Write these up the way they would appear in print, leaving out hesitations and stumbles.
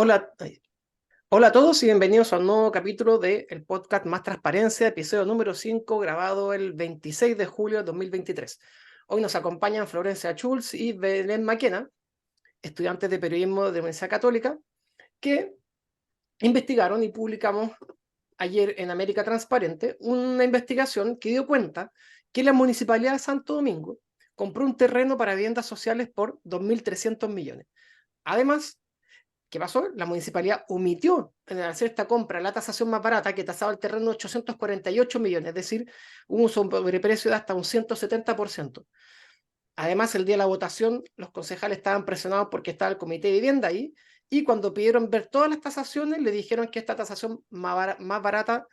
Hola, hola a todos y bienvenidos a un nuevo capítulo del podcast Más Transparencia, episodio número 5, grabado el 26 de julio de 2023. Hoy nos acompañan Florencia Schulz y Belén Maquena, estudiantes de periodismo de la Universidad Católica, que investigaron y publicamos ayer en América Transparente una investigación que dio cuenta que la Municipalidad de Santo Domingo compró un terreno para viviendas sociales por 2.300 millones. Además, ¿qué pasó? La municipalidad omitió en hacer esta compra la tasación más barata que tasaba el terreno 848 millones, es decir, un sobreprecio de hasta un 170%. Además, el día de la votación, los concejales estaban presionados porque estaba el comité de vivienda ahí, y cuando pidieron ver todas las tasaciones, le dijeron que esta tasación más barata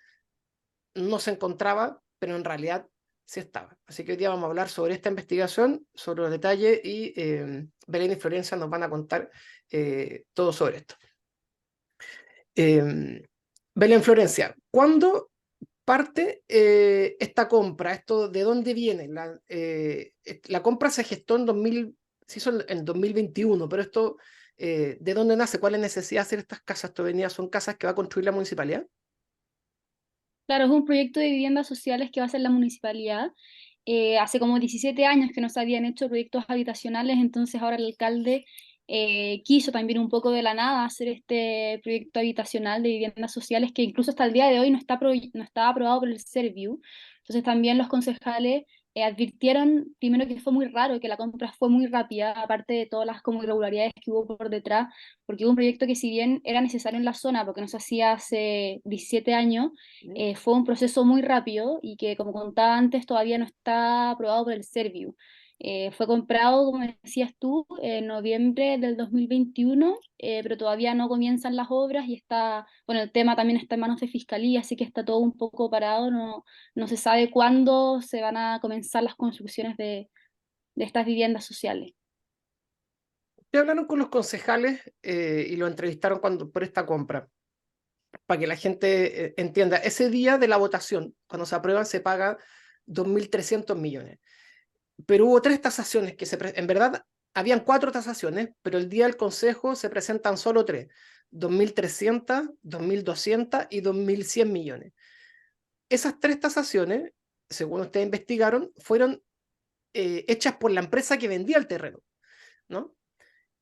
no se encontraba, pero en realidad sí estaba. Así que hoy día vamos a hablar sobre esta investigación, sobre los detalles, y Belén y Florencia nos van a contar todo sobre esto. Belén, Florencia, ¿cuándo parte esta compra? ¿Esto de dónde viene? La compra se gestó se hizo en 2021, pero esto, ¿de dónde nace? ¿Cuál es la necesidad de hacer estas casas? ¿Son casas que va a construir la municipalidad? Claro, es un proyecto de viviendas sociales que va a hacer la municipalidad. Hace como 17 años que no se habían hecho proyectos habitacionales, entonces ahora el alcalde quiso también un poco de la nada hacer este proyecto habitacional de viviendas sociales que incluso hasta el día de hoy no está aprobado por el Serviu. Entonces también los concejales advirtieron primero que fue muy raro, que la compra fue muy rápida, aparte de todas las como irregularidades que hubo por detrás, porque hubo un proyecto que si bien era necesario en la zona, porque no se hacía hace 17 años, fue un proceso muy rápido y que, como contaba antes, todavía no está aprobado por el Serviu. Fue comprado, como decías tú, en noviembre del 2021, pero todavía no comienzan las obras y está, bueno, el tema también está en manos de Fiscalía, así que está todo un poco parado, no se sabe cuándo se van a comenzar las construcciones de estas viviendas sociales. ¿Te hablaron con los concejales y lo entrevistaron por esta compra? Para que la gente entienda, ese día de la votación, cuando se aprueba, se paga 2.300 millones. Pero hubo tres tasaciones en verdad habían cuatro tasaciones, pero el día del consejo se presentan solo tres: 2.300, 2.200 y 2.100 millones. Esas tres tasaciones, según ustedes investigaron, fueron hechas por la empresa que vendía el terreno, ¿no?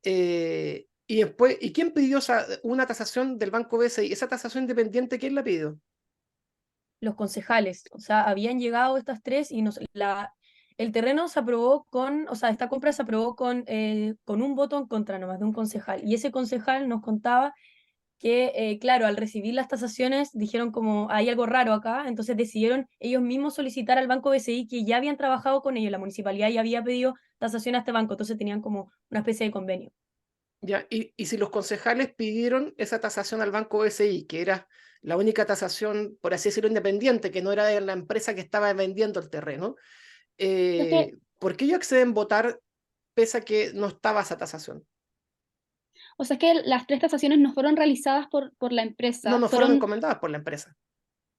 Y después, ¿y quién pidió una tasación del Banco BCI? Esa tasación independiente, ¿quién la pidió? Los concejales, o sea, habían llegado estas tres y el terreno se aprobó o sea, esta compra se aprobó con un voto en contra nomás de un concejal. Y ese concejal nos contaba que, claro, al recibir las tasaciones dijeron como hay algo raro acá, entonces decidieron ellos mismos solicitar al Banco BCI que ya habían trabajado con ellos, la municipalidad ya había pedido tasación a este banco, entonces tenían como una especie de convenio. Ya, y si los concejales pidieron esa tasación al Banco BCI, que era la única tasación, por así decirlo, independiente, que no era de la empresa que estaba vendiendo el terreno, Es que, ¿por qué ellos acceden a votar pese a que no estaba esa tasación? o sea, es que las tres tasaciones no fueron realizadas por la No, empresa, no fueron fueron. encomendadas por la empresa.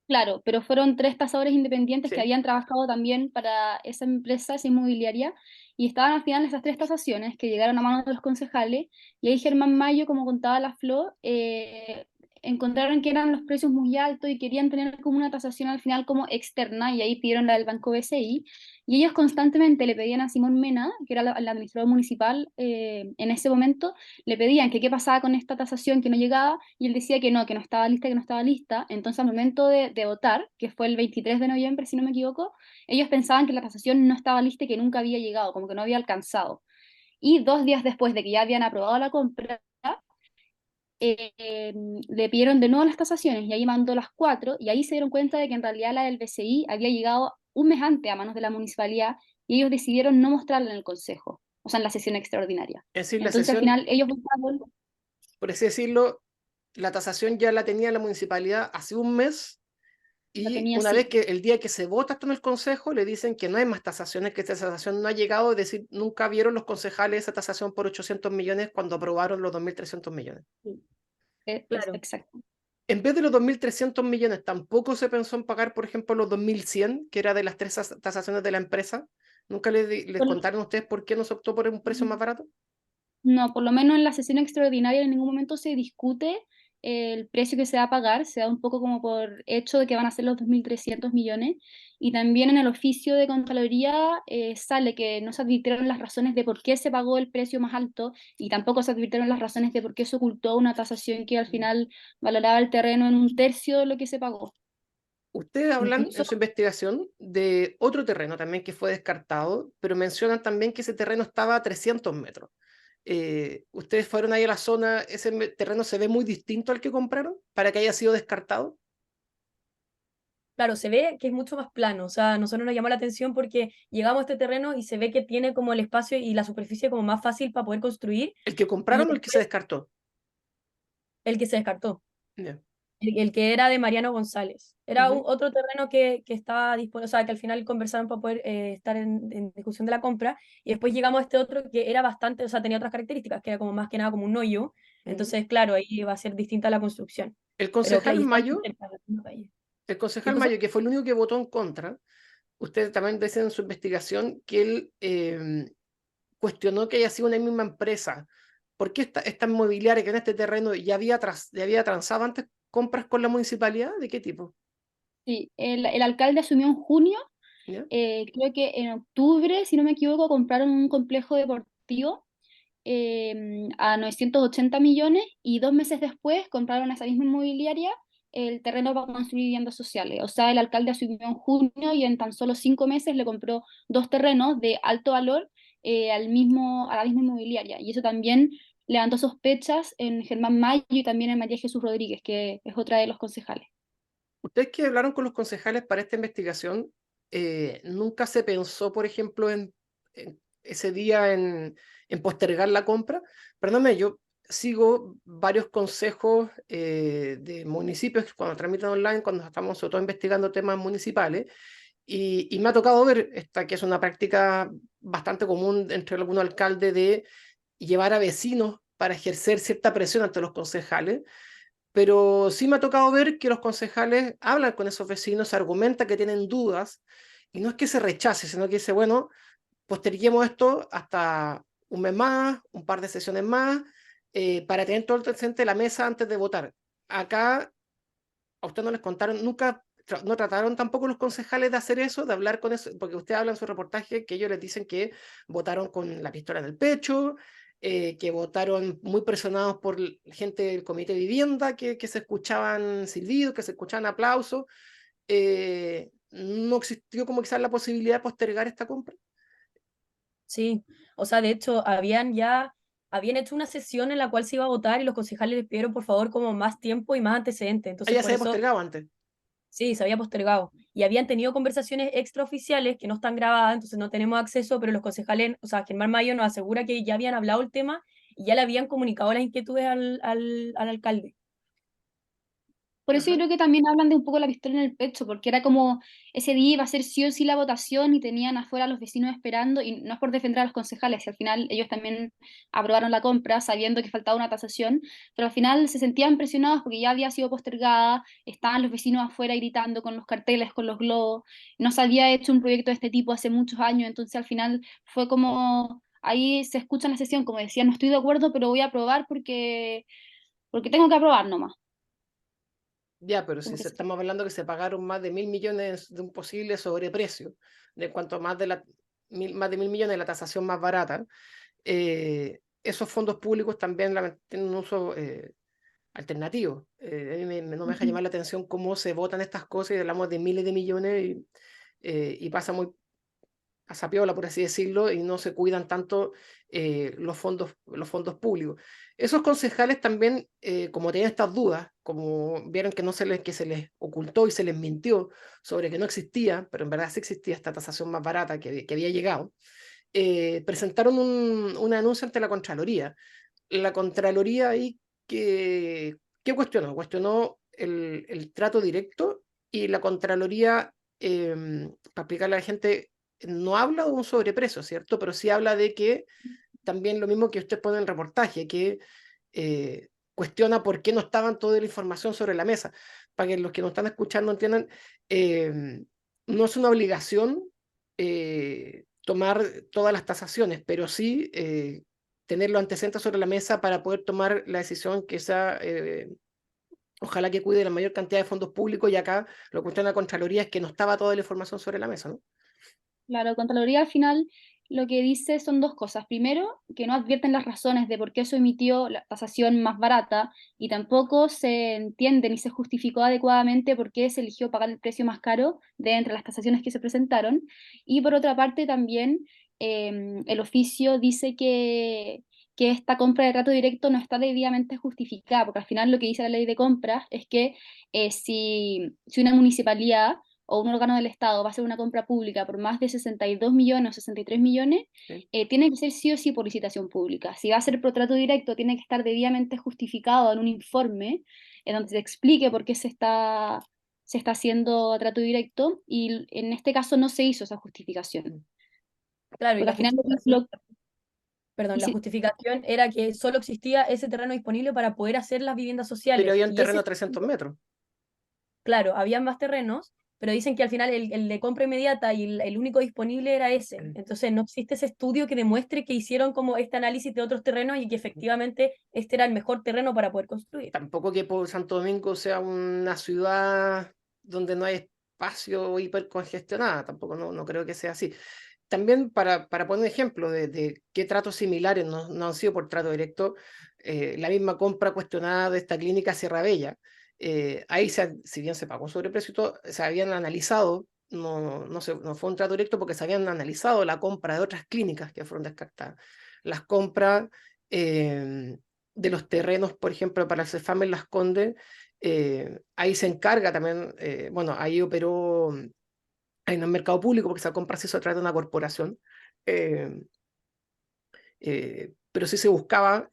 Claro, pero fueron tres tasadores independientes que Sí. habían trabajado también para esa empresa, esa inmobiliaria, y estaban al final esas tres tasaciones que llegaron a manos de los concejales, y ahí Germán Mayo, como contaba la Flo, encontraron que eran los precios muy altos y querían tener como una tasación al final como externa, y ahí pidieron la del Banco BCI, y ellos constantemente le pedían a Simón Mena, que era el administrador municipal en ese momento, le pedían que qué pasaba con esta tasación que no llegaba, y él decía que no estaba lista, que no estaba lista. Entonces, al momento de votar, que fue el 23 de noviembre, si no me equivoco, ellos pensaban que la tasación no estaba lista y que nunca había llegado, como que no había alcanzado. Y 2 días después de que ya habían aprobado la compra, eh, le pidieron de nuevo las tasaciones y ahí mandó las cuatro y ahí se dieron cuenta de que en realidad la del BCI había llegado un mes antes a manos de la municipalidad y ellos decidieron no mostrarla en el consejo, o sea, en la sesión extraordinaria. Es decir, la Entonces al sesión, final ellos votaron. por así decirlo, la tasación ya la tenía la municipalidad hace un mes. La Y tenía una así. vez que el día que se vota esto en el Consejo, le dicen que no hay más tasaciones, que esta tasación no ha llegado, es decir, nunca vieron los concejales esa tasación por 800 millones cuando aprobaron los 2.300 millones. Sí, es Claro. exacto. En vez de los 2.300 millones, tampoco se pensó en pagar, por ejemplo, los 2.100, que era de las tres tasaciones de la empresa. ¿Nunca les contaron a ustedes por qué no se optó por un precio más barato? No, por lo menos en la sesión extraordinaria en ningún momento se discute el precio que se va a pagar, se da un poco como por hecho de que van a ser los 2.300 millones, y también en el oficio de Contraloría sale que no se advirtieron las razones de por qué se pagó el precio más alto, y tampoco se advirtieron las razones de por qué se ocultó una tasación que al final valoraba el terreno en un tercio de lo que se pagó. Ustedes hablan Incluso, en su investigación de otro terreno también que fue descartado, pero mencionan también que ese terreno estaba a 300 metros. ¿Ustedes fueron ahí a la zona? ¿Ese terreno se ve muy distinto al que compraron para que haya sido descartado? claro, se ve que es mucho más plano, o sea, a nosotros nos llamó la atención porque llegamos a este terreno y se ve que tiene como el espacio y la superficie como más fácil para poder construir, ¿El que y compraron o el que se después descartó? el que se descartó. Ya. El que era de Mariano González. Era Ujú. otro terreno que estaba disponible, o sea, que al final conversaron para poder estar en discusión de la compra, y después llegamos a este otro que era bastante, o sea, tenía otras características, que era como más que nada como un hoyo, Ujú. entonces, claro, ahí va a ser distinta la construcción. El Pero claro, concejal y están Mayo, cerca de la misma calle. el ¿Qué concejal cosa? Mayo, que fue el único que votó en contra, ustedes también dicen en su investigación que él cuestionó que haya sido una misma empresa. ¿Por qué esta inmobiliaria que en este terreno ya había transado antes compras con la municipalidad? ¿De qué tipo? Sí, el alcalde asumió en junio. ¿Ya? Creo que en octubre, si no me equivoco, compraron un complejo deportivo a 980 millones, y 2 meses después compraron a esa misma inmobiliaria el terreno para construir viviendas sociales. O sea, el alcalde asumió en junio y en tan solo 5 meses le compró dos terrenos de alto valor a la misma inmobiliaria. Y eso también levantó sospechas en Germán Mayo y también en María Jesús Rodríguez, que es otra de los concejales. Ustedes que hablaron con los concejales para esta investigación, ¿nunca se pensó, por ejemplo, en ese día en postergar la compra? Perdóname, yo sigo varios consejos de municipios cuando tramitan online, cuando estamos sobre todo investigando temas municipales, y me ha tocado ver esta que es una práctica bastante común entre algunos alcaldes de llevar a vecinos para ejercer cierta presión ante los concejales, pero sí me ha tocado ver que los concejales hablan con esos vecinos, argumentan que tienen dudas, y no es que se rechace, sino que dice, bueno, posterguemos esto hasta un mes más, un par de sesiones más, para tener todo el presente de la mesa antes de votar. Acá a usted no les contaron, nunca, no trataron tampoco los concejales de hacer eso, de hablar con eso, porque usted habla en su reportaje que ellos les dicen que votaron con la pistola en el pecho, que votaron muy presionados por gente del comité de vivienda, que se escuchaban silbidos, que se escuchaban aplausos. No existió como quizás la posibilidad de postergar esta compra. Sí, o sea, de hecho, habían hecho una sesión en la cual se iba a votar y los concejales les pidieron por favor como más tiempo y más antecedentes. Entonces, Ya se por había eso, postergado antes. sí, se había postergado. Y habían tenido conversaciones extraoficiales que no están grabadas, entonces no tenemos acceso, pero los concejales, o sea, Germán Mayo nos asegura que ya habían hablado el tema y ya le habían comunicado las inquietudes al alcalde. Por eso yo Ajá. creo que también hablan de un poco la pistola en el pecho, porque era como ese día iba a ser sí o sí la votación y tenían afuera a los vecinos esperando, y no es por defender a los concejales, si al final ellos también aprobaron la compra sabiendo que faltaba una tasación, pero al final se sentían presionados porque ya había sido postergada, estaban los vecinos afuera gritando con los carteles, con los globos, no se había hecho un proyecto de este tipo hace muchos años, entonces al final fue como, ahí se escucha en la sesión, como decía, no estoy de acuerdo, pero voy a aprobar porque tengo que aprobar nomás. Ya, pero si Como que estamos hablando que se pagaron más de 1.000 millones de un posible sobreprecio, de cuanto más de más de 1.000 millones de la tasación más barata, esos fondos públicos también tienen un uso alternativo. A mí no me deja Ujú. llamar la atención cómo se votan estas cosas y hablamos de miles de millones y pasa muy a sapiola, por así decirlo, y no se cuidan tanto los fondos públicos. Esos concejales también, como tenían estas dudas, como vieron que, que se les ocultó y se les mintió sobre que no existía, pero en verdad sí existía esta tasación más barata que había llegado, presentaron una denuncia ante la Contraloría. La Contraloría ahí ¿qué cuestionó? Cuestionó el trato directo, y la Contraloría, para explicarle a la gente, no habla de un sobreprecio, ¿cierto? Pero sí habla de que también lo mismo que usted pone en el reportaje, que cuestiona por qué no estaban toda la información sobre la mesa. Para que los que nos están escuchando entiendan, no es una obligación tomar todas las tasaciones, pero sí tener los antecedentes sobre la mesa para poder tomar la decisión que sea, ojalá que cuide la mayor cantidad de fondos públicos, y acá lo que cuestiona la Contraloría es que no estaba toda la información sobre la mesa, ¿no? Claro, Contraloría al final lo que dice son dos cosas. Primero, que no advierten las razones de por qué se emitió la tasación más barata y tampoco se entiende ni se justificó adecuadamente por qué se eligió pagar el precio más caro de entre las tasaciones que se presentaron. Y por otra parte también el oficio dice que esta compra de trato directo no está debidamente justificada, porque al final lo que dice la ley de compras es que si una municipalidad o un órgano del Estado va a hacer una compra pública por más de 62 millones o 63 millones, Sí. tiene que ser sí o sí por licitación pública. Si va a ser por trato directo, tiene que estar debidamente justificado en un informe en donde se explique por qué se está haciendo a trato directo, y en este caso no se hizo esa justificación. Claro, y Porque la al final justificación, perdón, y la si- justificación era que solo existía ese terreno disponible para poder hacer las viviendas Pero sociales. había un Y terreno ese, a 300 metros. claro, había más terrenos, pero dicen que al final el de compra inmediata y el único disponible era ese. Entonces no existe ese estudio que demuestre que hicieron como este análisis de otros terrenos y que efectivamente este era el mejor terreno para poder construir. Tampoco que Santo Domingo sea una ciudad donde no hay espacio hipercongestionada, tampoco, no creo que sea así. También para poner un ejemplo de qué tratos similares no han sido por trato directo, la misma compra cuestionada de esta clínica Sierra Bella, ahí si bien se pagó sobreprecio y todo, se habían analizado, no fue un trato directo porque se habían analizado la compra de otras clínicas que fueron descartadas. Las compras de los terrenos, por ejemplo, para el Cefam en Las Condes, ahí se encarga también, bueno, ahí operó, ahí no es mercado público porque esa compra se hizo a través de una corporación, eh, pero sí se buscaba,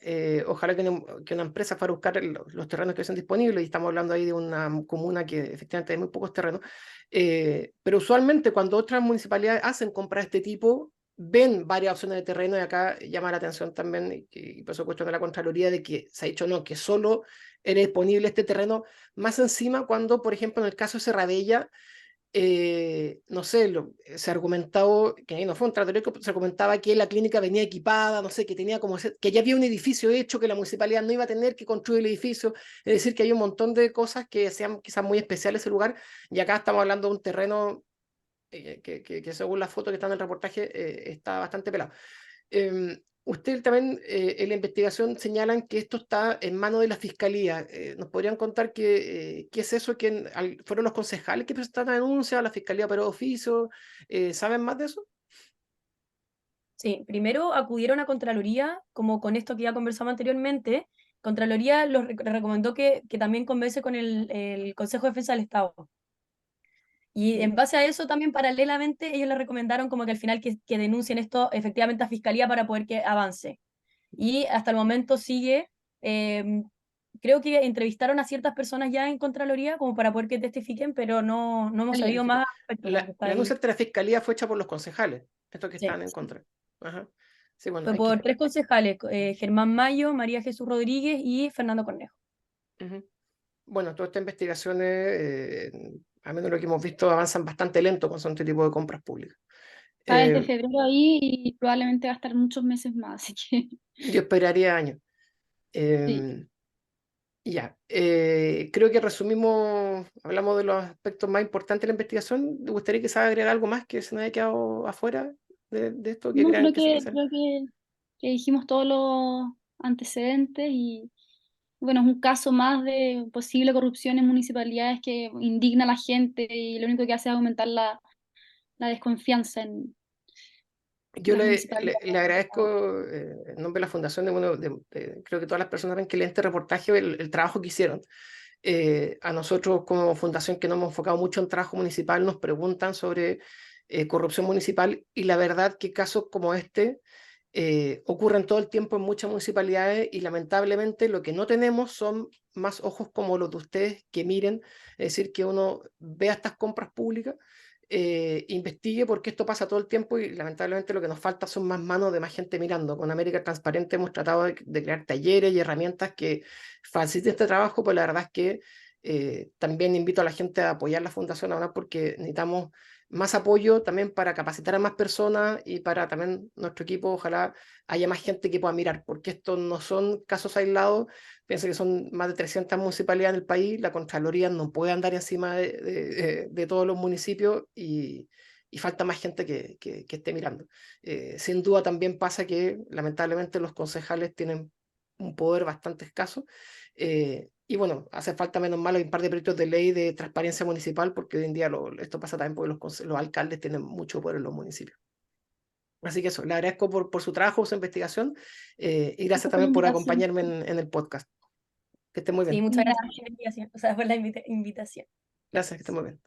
ojalá que una empresa fuera a buscar los terrenos que son disponibles, y estamos hablando ahí de una comuna que efectivamente hay muy pocos terrenos, pero usualmente cuando otras municipalidades hacen compras de este tipo, ven varias opciones de terreno, y acá llama la atención también, y por eso cuestión de la Contraloría, de que se ha dicho no, que solo era disponible este terreno, más encima cuando, por ejemplo, en el caso de Serradella, no sé, se argumentaba, que ahí no fue un trato directo, se argumentaba que la clínica venía equipada, no sé, que tenía que ya había un edificio hecho, que la municipalidad no iba a tener que construir el edificio, es decir, que hay un montón de cosas que sean quizás muy especiales ese lugar, y acá estamos hablando de un terreno que según las fotos que están en el reportaje está bastante pelado. Usted también en la investigación señalan que esto está en manos de la Fiscalía. ¿Nos podrían contar qué es eso? ¿Fueron los concejales que presentaron la denuncia? ¿La Fiscalía operó de oficio? ¿Saben más de eso? Sí, primero acudieron a Contraloría, como con esto que ya conversamos anteriormente. Contraloría los recomendó que también converse con el Consejo de Defensa del Estado. Y en base a eso también paralelamente ellos le recomendaron como que al final que denuncien esto efectivamente a Fiscalía para poder que avance. Y hasta el momento sigue, creo que entrevistaron a ciertas personas ya en Contraloría como para poder que testifiquen, pero no hemos sabido más al respecto, como que La está ahí. denuncia ante la Fiscalía fue hecha por los concejales, estos que Sí, están en sí. contra. Ajá. Sí, bueno, Fue por tres concejales, Germán Mayo, María Jesús Rodríguez y Fernando Cornejo. Ujú. Bueno, todas estas investigaciones, a menos lo que hemos visto, avanzan bastante lento con este tipo de compras públicas. está desde Eh, febrero ahí y probablemente va a estar muchos meses más, así que yo esperaría años. sí. Ya, creo que resumimos, hablamos de los aspectos más importantes de la investigación. ¿Te gustaría que se agregue algo más que se nos haya quedado afuera de esto que No, crean que sea necesario? creo que dijimos todos los antecedentes y bueno, es un caso más de posible corrupción en municipalidades que indigna a la gente y lo único que hace es aumentar la desconfianza en Yo las le, municipalidades. le, le agradezco en nombre de la Fundación, creo que todas las personas ven que leen este reportaje, el trabajo que hicieron. A nosotros como fundación, que nos hemos enfocado mucho en trabajo municipal, nos preguntan sobre corrupción municipal, y la verdad que casos como este ocurren todo el tiempo en muchas municipalidades, y lamentablemente lo que no tenemos son más ojos como los de ustedes que miren, es decir, que uno vea estas compras públicas, investigue, porque esto pasa todo el tiempo, y lamentablemente lo que nos falta son más manos de más gente mirando. Con América Transparente hemos tratado de crear talleres y herramientas que faciliten este trabajo, pues la verdad es que también invito a la gente a apoyar la fundación ahora, porque necesitamos más apoyo también para capacitar a más personas y para también nuestro equipo, ojalá haya más gente que pueda mirar, porque estos no son casos aislados. Piensa que son más de 300 municipalidades en el país, la Contraloría no puede andar encima de todos los municipios y falta más gente que esté mirando. Sin duda también pasa que lamentablemente los concejales tienen un poder bastante escaso. Y bueno, hace falta menos mal un par de proyectos de ley de transparencia municipal, porque hoy en día esto pasa también porque los alcaldes tienen mucho poder en los municipios. Así que eso, le agradezco por su trabajo, su investigación, y gracias Gracias por la también por invitación. acompañarme en el podcast. Que esté muy Sí, bien. muchas gracias por la invitación, o sea, por la invitación. Gracias, que esté muy bien.